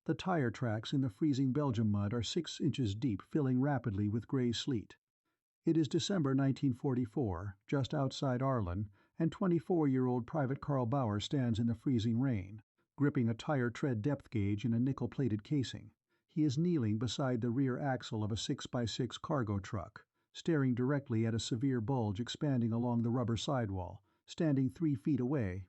The tire tracks in the freezing Belgium mud are 6 inches deep, filling rapidly with gray sleet. It is December 1944, just outside Arlon, and 24-year-old Private Carl Bauer stands in the freezing rain, gripping a tire tread depth gauge in a nickel-plated casing. He is kneeling beside the rear axle of a 6x6 cargo truck, staring directly at a severe bulge expanding along the rubber sidewall, standing 3 feet away,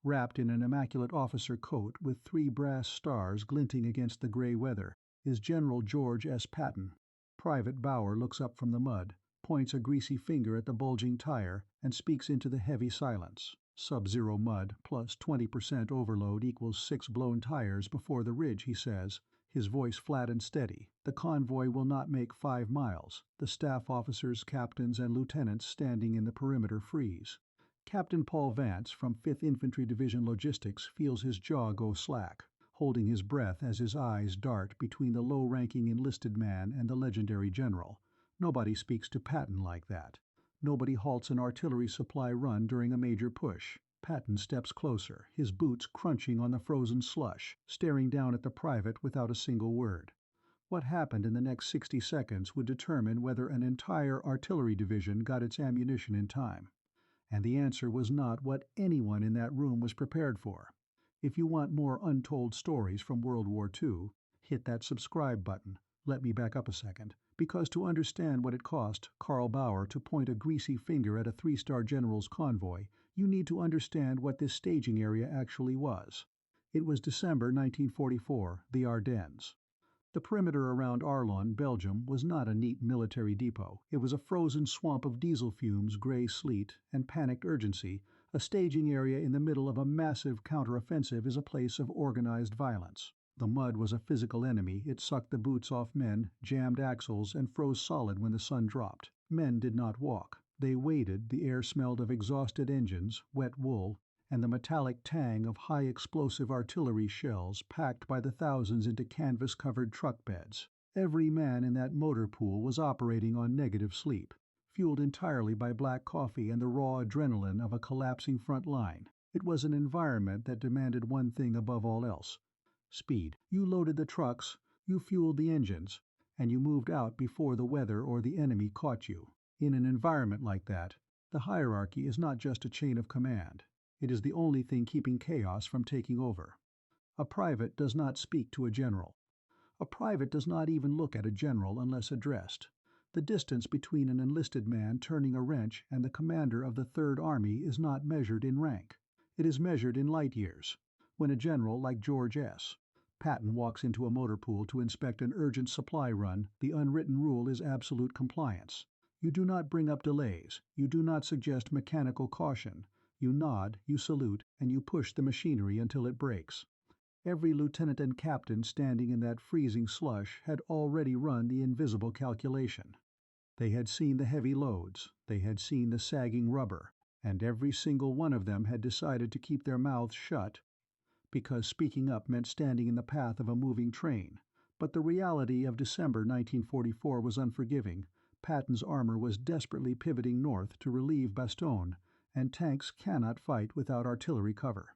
wrapped in an immaculate officer coat with 3 brass stars glinting against the gray weather, is General George S. Patton. Private Bauer looks up from the mud, points a greasy finger at the bulging tire, and speaks into the heavy silence. Sub-zero mud plus 20% overload equals 6 blown tires before the ridge, he says, his voice flat and steady. The convoy will not make 5 miles. The staff officers, captains, and lieutenants standing in the perimeter freeze. Captain Paul Vance from 5th Infantry Division Logistics feels his jaw go slack, holding his breath as his eyes dart between the low-ranking enlisted man and the legendary general. Nobody speaks to Patton like that. Nobody halts an artillery supply run during a major push. Patton steps closer, his boots crunching on the frozen slush, staring down at the private without a single word. What happened in the next 60 seconds would determine whether an entire artillery division got its ammunition in time. And the answer was not what anyone in that room was prepared for. If you want more untold stories from World War II, hit that subscribe button. Let me back up a second, because to understand what it cost Carl Bauer to point a greasy finger at a 3-star general's convoy, you need to understand what this staging area actually was. It was December 1944, the Ardennes. The perimeter around Arlon, Belgium, was not a neat military depot. It was a frozen swamp of diesel fumes, gray sleet, and panicked urgency. A staging area in the middle of a massive counter-offensive is a place of organized violence. The mud was a physical enemy. It sucked the boots off men, jammed axles, and froze solid when the sun dropped. Men did not walk. They waded. The air smelled of exhausted engines, wet wool, and the metallic tang of high-explosive artillery shells packed by the thousands into canvas-covered truck beds. Every man in that motor pool was operating on negative sleep, fueled entirely by black coffee and the raw adrenaline of a collapsing front line. It was an environment that demanded one thing above all else: speed. You loaded the trucks, you fueled the engines, and you moved out before the weather or the enemy caught you. In an environment like that, the hierarchy is not just a chain of command. It is the only thing keeping chaos from taking over. A private does not speak to a general. A private does not even look at a general unless addressed. The distance between an enlisted man turning a wrench and the commander of the Third Army is not measured in rank. It is measured in light years. When a general like George S. Patton walks into a motor pool to inspect an urgent supply run, the unwritten rule is absolute compliance. You do not bring up delays. You do not suggest mechanical caution. You nod, you salute, and you push the machinery until it breaks. Every lieutenant and captain standing in that freezing slush had already run the invisible calculation. They had seen the heavy loads, they had seen the sagging rubber, and every single one of them had decided to keep their mouths shut, because speaking up meant standing in the path of a moving train. But the reality of December 1944 was unforgiving. Patton's armor was desperately pivoting north to relieve Bastogne, and tanks cannot fight without artillery cover.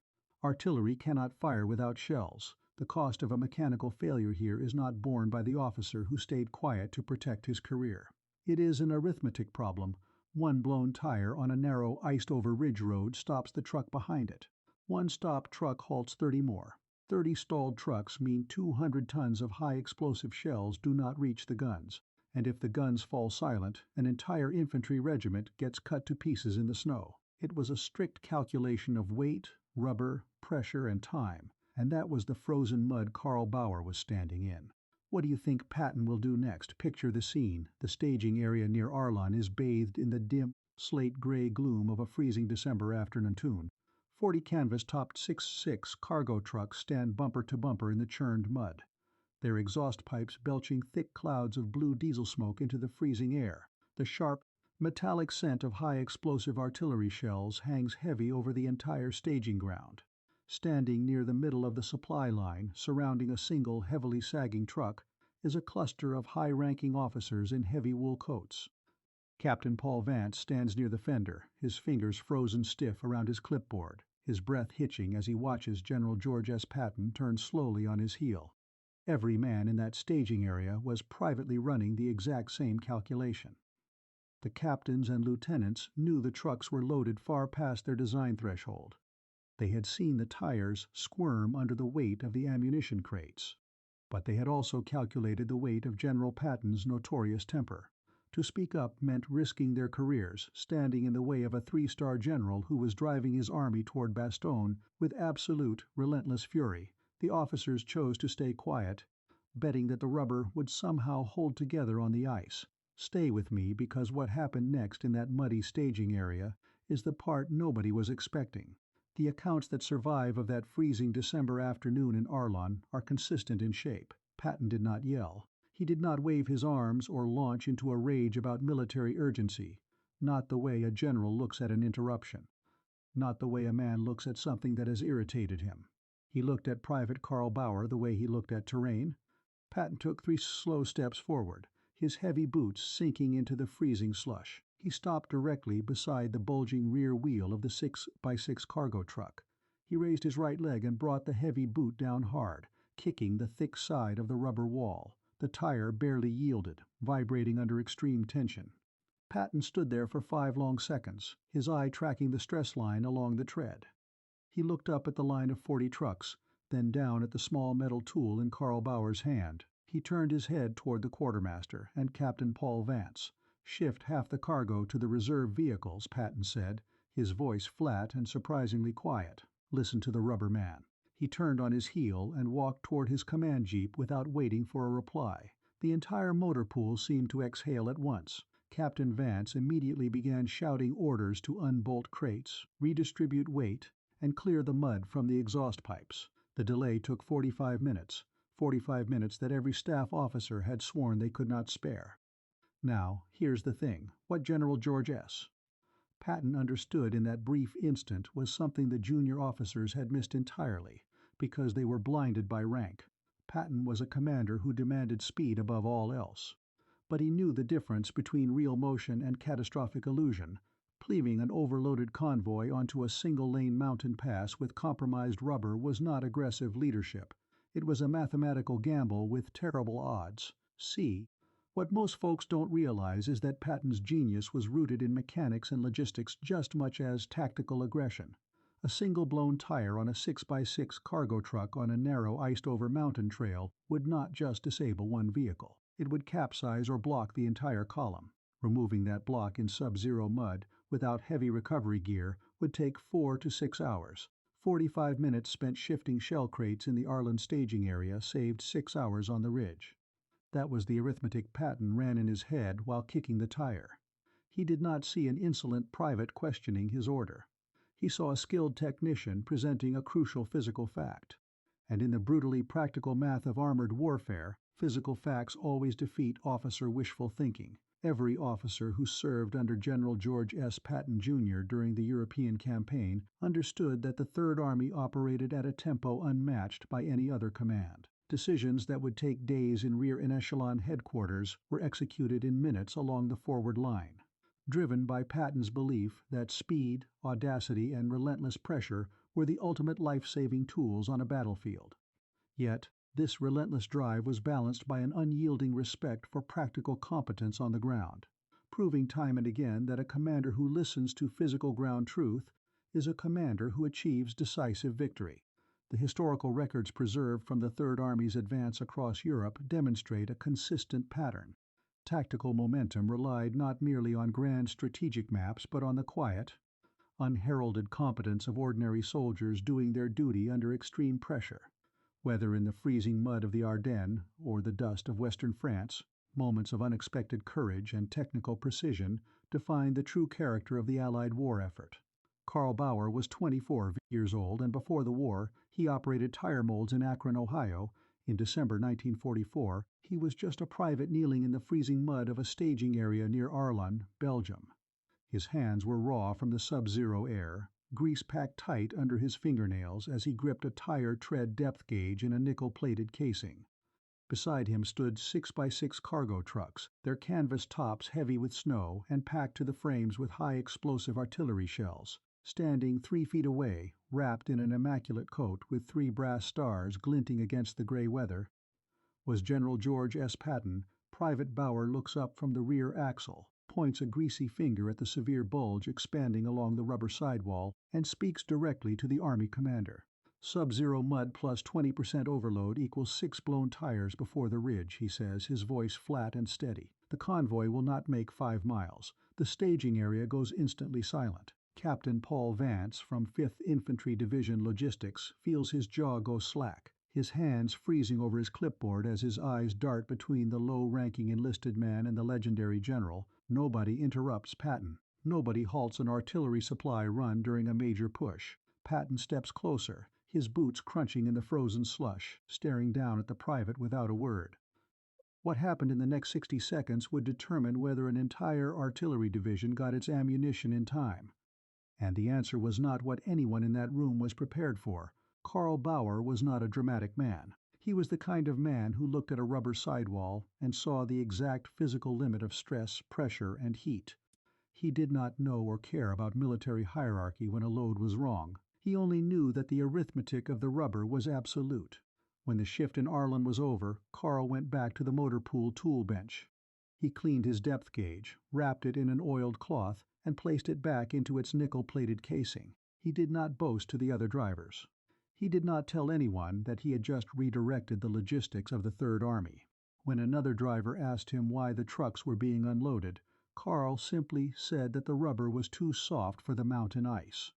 Artillery cannot fire without shells. The cost of a mechanical failure here is not borne by the officer who stayed quiet to protect his career. It is an arithmetic problem. One blown tire on a narrow, iced-over ridge road stops the truck behind it. One stopped truck halts 30 more. 30 stalled trucks mean 200 tons of high-explosive shells do not reach the guns, and if the guns fall silent, an entire infantry regiment gets cut to pieces in the snow. It was a strict calculation of weight, rubber, pressure, and time, and that was the frozen mud Carl Bauer was standing in. What do you think Patton will do next? Picture the scene. The staging area near Arlon is bathed in the dim, slate-gray gloom of a freezing December afternoon. 40 canvas-topped 6.6 cargo trucks stand bumper to bumper in the churned mud, their exhaust pipes belching thick clouds of blue diesel smoke into the freezing air. The sharp, metallic scent of high-explosive artillery shells hangs heavy over the entire staging ground. Standing near the middle of the supply line, surrounding a single heavily sagging truck, is a cluster of high-ranking officers in heavy wool coats. Captain Paul Vance stands near the fender, his fingers frozen stiff around his clipboard, his breath hitching as he watches General George S. Patton turn slowly on his heel. Every man in that staging area was privately running the exact same calculation. The captains and lieutenants knew the trucks were loaded far past their design threshold. They had seen the tires squirm under the weight of the ammunition crates. But they had also calculated the weight of General Patton's notorious temper. To speak up meant risking their careers, standing in the way of a three-star general who was driving his army toward Bastogne with absolute, relentless fury. The officers chose to stay quiet, betting that the rubber would somehow hold together on the ice. Stay with me, because what happened next in that muddy staging area is the part nobody was expecting. The accounts that survive of that freezing December afternoon in Arlon are consistent in shape. Patton did not yell. He did not wave his arms or launch into a rage about military urgency, not the way a general looks at an interruption, not the way a man looks at something that has irritated him. He looked at Private Carl Bauer the way he looked at terrain. Patton took 3 slow steps forward, his heavy boots sinking into the freezing slush. He stopped directly beside the bulging rear wheel of the 6x6 cargo truck. He raised his right leg and brought the heavy boot down hard, kicking the thick side of the rubber wall. The tire barely yielded, vibrating under extreme tension. Patton stood there for 5 long seconds, his eye tracking the stress line along the tread. He looked up at the line of 40 trucks, then down at the small metal tool in Carl Bauer's hand. He turned his head toward the quartermaster and Captain Paul Vance. "Shift half the cargo to the reserve vehicles," Patton said, his voice flat and surprisingly quiet. "Listen to the rubber man." He turned on his heel and walked toward his command jeep without waiting for a reply. The entire motor pool seemed to exhale at once. Captain Vance immediately began shouting orders to unbolt crates, redistribute weight, and clear the mud from the exhaust pipes. The delay took 45 minutes, 45 minutes that every staff officer had sworn they could not spare. Now, here's the thing. What General George S.? Patton understood in that brief instant was something the junior officers had missed entirely, because they were blinded by rank. Patton was a commander who demanded speed above all else. But he knew the difference between real motion and catastrophic illusion. Cleaving an overloaded convoy onto a single-lane mountain pass with compromised rubber was not aggressive leadership. It was a mathematical gamble with terrible odds. See, what most folks don't realize is that Patton's genius was rooted in mechanics and logistics just much as tactical aggression. A single blown tire on a 6x6 cargo truck on a narrow iced-over mountain trail would not just disable one vehicle. It would capsize or block the entire column. Removing that block in sub-zero mud without heavy recovery gear would take 4 to 6 hours. 45 minutes spent shifting shell crates in the Arlon staging area saved 6 hours on the ridge. That was the arithmetic Patton ran in his head while kicking the tire. He did not see an insolent private questioning his order. He saw a skilled technician presenting a crucial physical fact. And in the brutally practical math of armored warfare, physical facts always defeat officer wishful thinking. Every officer who served under General George S. Patton, Jr. during the European campaign understood that the Third Army operated at a tempo unmatched by any other command. Decisions that would take days in rear echelon headquarters were executed in minutes along the forward line. Driven by Patton's belief that speed, audacity, and relentless pressure were the ultimate life-saving tools on a battlefield. Yet, this relentless drive was balanced by an unyielding respect for practical competence on the ground, proving time and again that a commander who listens to physical ground truth is a commander who achieves decisive victory. The historical records preserved from the Third Army's advance across Europe demonstrate a consistent pattern. Tactical momentum relied not merely on grand strategic maps but on the quiet, unheralded competence of ordinary soldiers doing their duty under extreme pressure. Whether in the freezing mud of the Ardennes or the dust of western France, moments of unexpected courage and technical precision defined the true character of the Allied war effort. Carl Bauer was 24 years old, and before the war he operated tire molds in Akron, Ohio. In December 1944, he was just a private kneeling in the freezing mud of a staging area near Arlon, Belgium. His hands were raw from the sub-zero air, grease packed tight under his fingernails as he gripped a tire tread depth gauge in a nickel-plated casing. Beside him stood 6x6 cargo trucks, their canvas tops heavy with snow and packed to the frames with high-explosive artillery shells. Standing 3 feet away, wrapped in an immaculate coat with 3 brass stars glinting against the gray weather, was General George S. Patton, Private Bauer looks up from the rear axle, points a greasy finger at the severe bulge expanding along the rubber sidewall, and speaks directly to the Army commander. Sub-zero mud plus 20% overload equals 6 blown tires before the ridge, he says, his voice flat and steady. The convoy will not make 5 miles. The staging area goes instantly silent. Captain Paul Vance from 5th Infantry Division Logistics feels his jaw go slack, his hands freezing over his clipboard as his eyes dart between the low-ranking enlisted man and the legendary general. Nobody interrupts Patton. Nobody halts an artillery supply run during a major push. Patton steps closer, his boots crunching in the frozen slush, staring down at the private without a word. What happened in the next 60 seconds would determine whether an entire artillery division got its ammunition in time. And the answer was not what anyone in that room was prepared for. Carl Bauer was not a dramatic man. He was the kind of man who looked at a rubber sidewall and saw the exact physical limit of stress, pressure, and heat. He did not know or care about military hierarchy when a load was wrong. He only knew that the arithmetic of the rubber was absolute. When the shift in Arlon was over, Carl went back to the motor pool tool bench. He cleaned his depth gauge, wrapped it in an oiled cloth, and placed it back into its nickel-plated casing. He did not boast to the other drivers. He did not tell anyone that he had just redirected the logistics of the Third Army. When another driver asked him why the trucks were being unloaded, Carl simply said that the rubber was too soft for the mountain ice.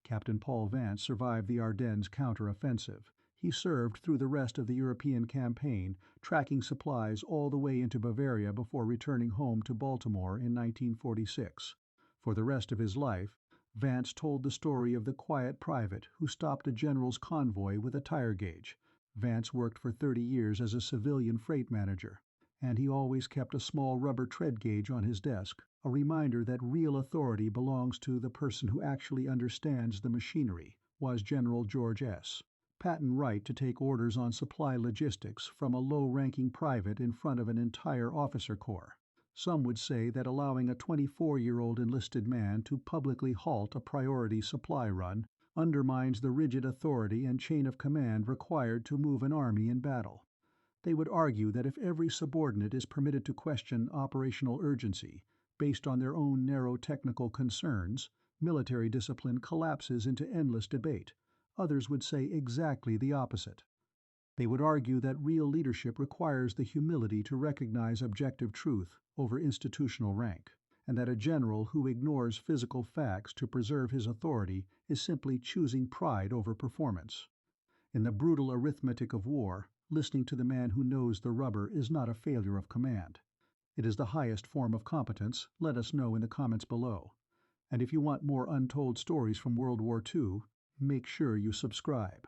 Captain Paul Vance survived the Ardennes counter-offensive. He served through the rest of the European campaign, tracking supplies all the way into Bavaria before returning home to Baltimore in 1946. For the rest of his life, Vance told the story of the quiet private who stopped a general's convoy with a tire gauge. Vance worked for 30 years as a civilian freight manager, and he always kept a small rubber tread gauge on his desk, a reminder that real authority belongs to the person who actually understands the machinery. Was General George S. Patton right to take orders on supply logistics from a low-ranking private in front of an entire officer corps? Some would say that allowing a 24-year-old enlisted man to publicly halt a priority supply run undermines the rigid authority and chain of command required to move an army in battle. They would argue that if every subordinate is permitted to question operational urgency based on their own narrow technical concerns, military discipline collapses into endless debate. Others would say exactly the opposite. They would argue that real leadership requires the humility to recognize objective truth over institutional rank, and that a general who ignores physical facts to preserve his authority is simply choosing pride over performance. In the brutal arithmetic of war, listening to the man who knows the rubber is not a failure of command. It is the highest form of competence. Let us know in the comments below. And if you want more untold stories from World War II, make sure you subscribe.